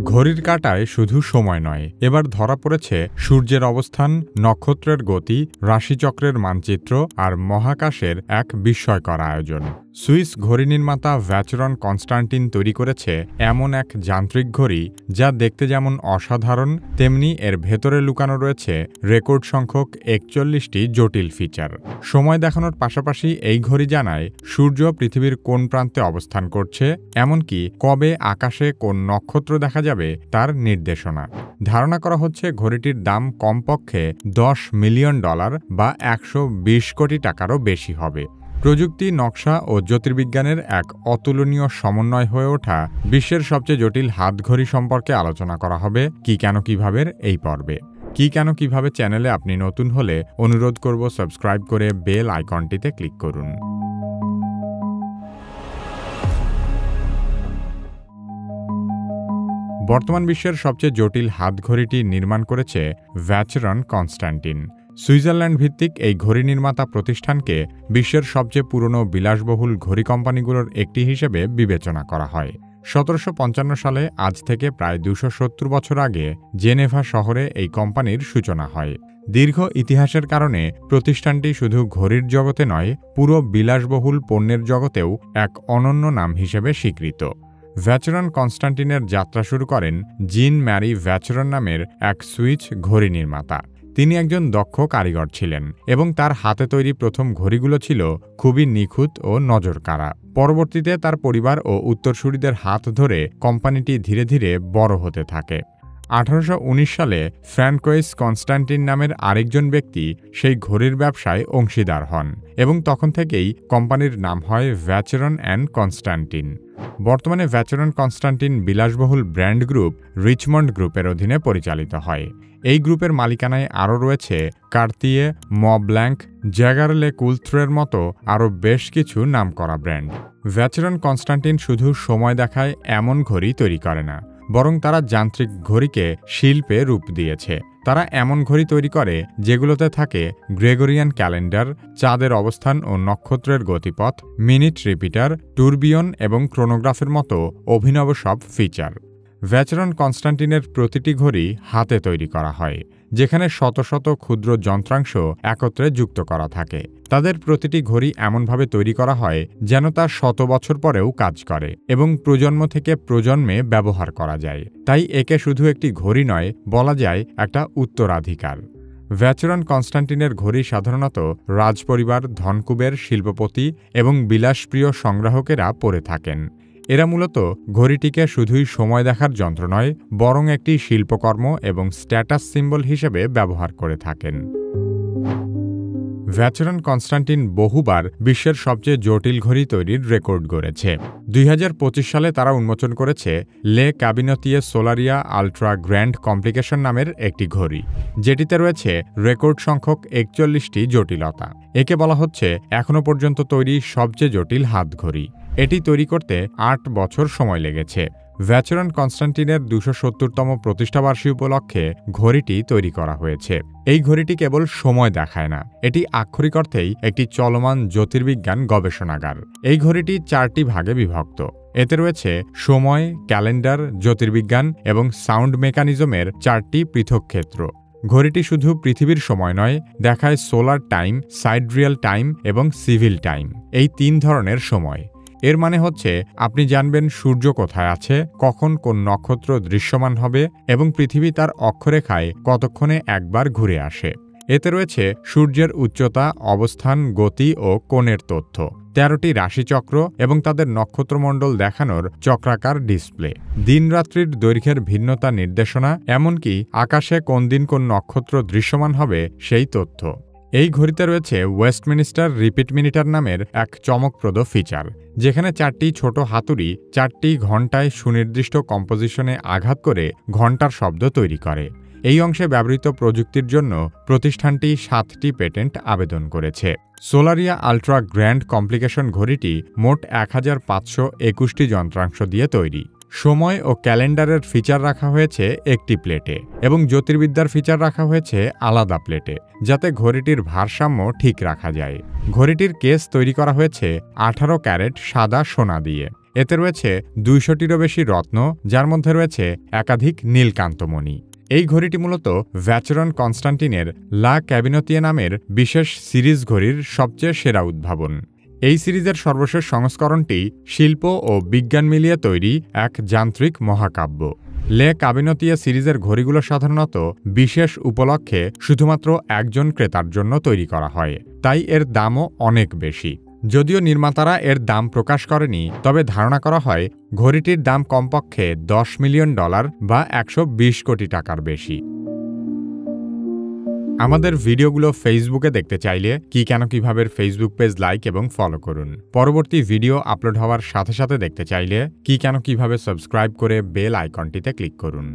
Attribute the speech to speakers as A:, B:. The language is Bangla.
A: ঘড়ির কাঁটায় শুধু সময় নয়, এবার ধরা পড়েছে সূর্যের অবস্থান, নক্ষত্রের গতি, রাশিচক্রের মানচিত্র আর মহাকাশের এক বিস্ময়কর আয়োজন। সুইস ঘড়ি নির্মাতা ভ্যাচেরন কনস্টান্টিন তৈরি করেছে এমন এক যান্ত্রিক ঘড়ি যা দেখতে যেমন অসাধারণ, তেমনি এর ভেতরে লুকানো রয়েছে রেকর্ড সংখ্যক ৪১টি জটিল ফিচার। সময় দেখানোর পাশাপাশি এই ঘড়ি জানায় সূর্য পৃথিবীর কোন প্রান্তে অবস্থান করছে, এমনকি কবে আকাশে কোন নক্ষত্র দেখা যাবে তার নির্দেশনা। ধারণা করা হচ্ছে ঘড়িটির দাম কমপক্ষে $10 মিলিয়ন বা ১২০ কোটি টাকারও বেশি হবে। প্রযুক্তি, নকশা ও জ্যোতির্বিজ্ঞানের এক অতুলনীয় সমন্বয় হয়ে ওঠা বিশ্বের সবচেয়ে জটিল হাতঘড়ি সম্পর্কে আলোচনা করা হবে কি কেন কিভাবে এই পর্বে। কি কেন কিভাবে চ্যানেলে আপনি নতুন হলে অনুরোধ করব সাবস্ক্রাইব করে বেল আইকনটিতে ক্লিক করুন। বর্তমান বিশ্বের সবচেয়ে জটিল হাতঘড়িটি নির্মাণ করেছে ভ্যাচেরন কনস্টান্টিন। সুইজারল্যান্ড ভিত্তিক এই ঘড়ি নির্মাতা প্রতিষ্ঠানকে বিশ্বের সবচেয়ে পুরনো বিলাসবহুল ঘড়ি কোম্পানিগুলোর একটি হিসেবে বিবেচনা করা হয়। ১৭৫৫ সালে আজ থেকে প্রায় ২৭০ বছর আগে জেনেভা শহরে এই কোম্পানির সূচনা হয়। দীর্ঘ ইতিহাসের কারণে প্রতিষ্ঠানটি শুধু ঘড়ির জগতে নয়, পুরো বিলাসবহুল পণ্যের জগতেও এক অনন্য নাম হিসেবে স্বীকৃত। ভ্যাচেরন কনস্টান্টিনের যাত্রা শুরু করেন জিন ম্যারি ভ্যাচেরন নামের এক সুইস ঘড়ি নির্মাতা। তিনি একজন দক্ষ কারিগর ছিলেন এবং তার হাতে তৈরি প্রথম ঘড়িগুলো ছিল খুবই নিখুঁত ও নজরকাড়া। পরবর্তীতে তার পরিবার ও উত্তরসূরিদের হাত ধরে কোম্পানিটি ধীরে ধীরে বড় হতে থাকে। ১৮১৯ সালে ফ্রান্কোইস কনস্টান্টিন নামের আরেকজন ব্যক্তি সেই ঘড়ির ব্যবসায় অংশীদার হন এবং তখন থেকেই কোম্পানির নাম হয় ভ্যাচেরন অ্যান্ড কনস্টান্টিন। বর্তমানে ভ্যাচেরন কনস্টান্টিন বিলাসবহুল ব্র্যান্ড গ্রুপ রিচমন্ড গ্রুপের অধীনে পরিচালিত হয়। এই গ্রুপের মালিকানায় আরও রয়েছে কার্তিয়ে, মব্ল্যাঙ্ক, জ্যাগার লে কুলথ্রের মতো আরও বেশ কিছু নামকরা ব্র্যান্ড। ভ্যাচেরন কনস্টান্টিন শুধু সময় দেখায় এমন ঘড়ি তৈরি করে না, বরং তারা যান্ত্রিক ঘড়িকে শিল্পে রূপ দিয়েছে। তারা এমন ঘড়ি তৈরি করে যেগুলোতে থাকে গ্রেগরিয়ান ক্যালেন্ডার, চাঁদের অবস্থান ও নক্ষত্রের গতিপথ, মিনিট রিপিটার, টুরবিয়ন এবং ক্রোনোগ্রাফের মতো অভিনব সব ফিচার। ভ্যাচেরন কনস্টান্টিনের প্রতিটি ঘড়ি হাতে তৈরি করা হয়, যেখানে শত শত ক্ষুদ্র যন্ত্রাংশ একত্রে যুক্ত করা থাকে। তাদের প্রতিটি ঘড়ি এমনভাবে তৈরি করা হয় যেন তা ১০০ বছর পরেও কাজ করে এবং প্রজন্ম থেকে প্রজন্মে ব্যবহার করা যায়। তাই একে শুধু একটি ঘড়ি নয়, বলা যায় একটা উত্তরাধিকার। ভ্যাচেরন কনস্টান্টিনের ঘড়ি সাধারণত রাজপরিবার, ধনকুবের, শিল্পপতি এবং বিলাসপ্রিয় সংগ্রাহকেরা পরে থাকেন। এরা মূলত ঘড়িটিকে শুধুই সময় দেখার যন্ত্র নয়, বরং একটি শিল্পকর্ম এবং স্ট্যাটাস সিম্বল হিসেবে ব্যবহার করে থাকেন। ভ্যাচেরন কনস্টান্টিন বহুবার বিশ্বের সবচেয়ে জটিল ঘড়ি তৈরির রেকর্ড গড়েছে। ২০২৫ সালে তারা উন্মোচন করেছে লে ক্যাবিনেটিয়ে সোলারিয়া আল্ট্রা গ্র্যান্ড কমপ্লিকেশন নামের একটি ঘড়ি, যেটিতে রয়েছে রেকর্ড সংখ্যক ৪১টি জটিলতা। একে বলা হচ্ছে এখনও পর্যন্ত তৈরি সবচেয়ে জটিল হাতঘড়ি। এটি তৈরি করতে ৮ বছর সময় লেগেছে। ভ্যাচেরন কনস্টান্টিনের ২৭০তম প্রতিষ্ঠাবার্ষিকী উপলক্ষে ঘড়িটি তৈরি করা হয়েছে। এই ঘড়িটি কেবল সময় দেখায় না, এটি আক্ষরিক অর্থেই একটি চলমান জ্যোতির্বিজ্ঞান গবেষণাগার। এই ঘড়িটি ৪টি ভাগে বিভক্ত। এতে রয়েছে সময়, ক্যালেন্ডার, জ্যোতির্বিজ্ঞান এবং সাউন্ড মেকানিজমের ৪টি পৃথক ক্ষেত্র। ঘড়িটি শুধু পৃথিবীর সময় নয়, দেখায় সোলার টাইম, সাইডরিয়াল টাইম এবং সিভিল টাইম, এই ৩ ধরনের সময়। এর মানে হচ্ছে আপনি জানবেন সূর্য কোথায় আছে, কখন কোন নক্ষত্র দৃশ্যমান হবে এবং পৃথিবী তার অক্ষরেখায় কতক্ষণে একবার ঘুরে আসে। এতে রয়েছে সূর্যের উচ্চতা, অবস্থান, গতি ও কোণের তথ্য, ১৩টি রাশিচক্র এবং তাদের নক্ষত্রমণ্ডল দেখানোর চক্রাকার ডিসপ্লে, দিনরাত্রির দৈর্ঘ্যের ভিন্নতা নির্দেশনা, এমনকি আকাশে কোন দিন কোন নক্ষত্র দৃশ্যমান হবে সেই তথ্য। এই ঘড়িতে রয়েছে ওয়েস্টমিনিস্টার রিপিট মিনিটার নামের এক চমকপ্রদ ফিচার, যেখানে ৪টি ছোট হাতুড়ি ৪টি ঘণ্টায় সুনির্দিষ্ট কম্পোজিশনে আঘাত করে ঘণ্টার শব্দ তৈরি করে। এই অংশে ব্যবহৃত প্রযুক্তির জন্য প্রতিষ্ঠানটি ৭টি পেটেন্ট আবেদন করেছে। সোলারিয়া আল্ট্রা গ্র্যান্ড কমপ্লিকেশন ঘড়িটি মোট ১৫২১টি যন্ত্রাংশ দিয়ে তৈরি। সময় ও ক্যালেন্ডারের ফিচার রাখা হয়েছে একটি প্লেটে এবং জ্যোতির্বিদ্যার ফিচার রাখা হয়েছে আলাদা প্লেটে, যাতে ঘড়িটির ভারসাম্য ঠিক রাখা যায়। ঘড়িটির কেস তৈরি করা হয়েছে ১৮ ক্যারেট সাদা সোনা দিয়ে। এতে রয়েছে 200টিরও বেশি রত্ন, যার মধ্যে রয়েছে একাধিক নীলকান্তমণি। এই ঘড়িটি মূলত ভ্যাচেরন কনস্টান্টিনের লা ক্যাবিনতিয়ে নামের বিশেষ সিরিজ ঘড়ির সবচেয়ে সেরা উদ্ভাবন। এই সিরিজের সর্বশেষ সংস্করণটি শিল্প ও বিজ্ঞান মিলিয়ে তৈরি এক যান্ত্রিক মহাকাব্য। লে ক্যাবিনতিয়ে সিরিজের ঘড়িগুলো সাধারণত বিশেষ উপলক্ষে শুধুমাত্র একজন ক্রেতার জন্য তৈরি করা হয়, তাই এর দামও অনেক বেশি। যদিও নির্মাতারা এর দাম প্রকাশ করেনি, তবে ধারণা করা হয় ঘড়িটির দাম কমপক্ষে $10 মিলিয়ন বা 120 কোটি টাকার বেশি। আমাদের ভিডিওগুলো ফেসবুকে দেখতে চাইলে কিভাবে ফেসবুক পেজ লাইক এবং ফলো করুন। পরবর্তী ভিডিও আপলোড হওয়ার সাথে সাথে দেখতে চাইলে কিভাবে সাবস্ক্রাইব করে বেল আইকনটিতে ক্লিক করুন।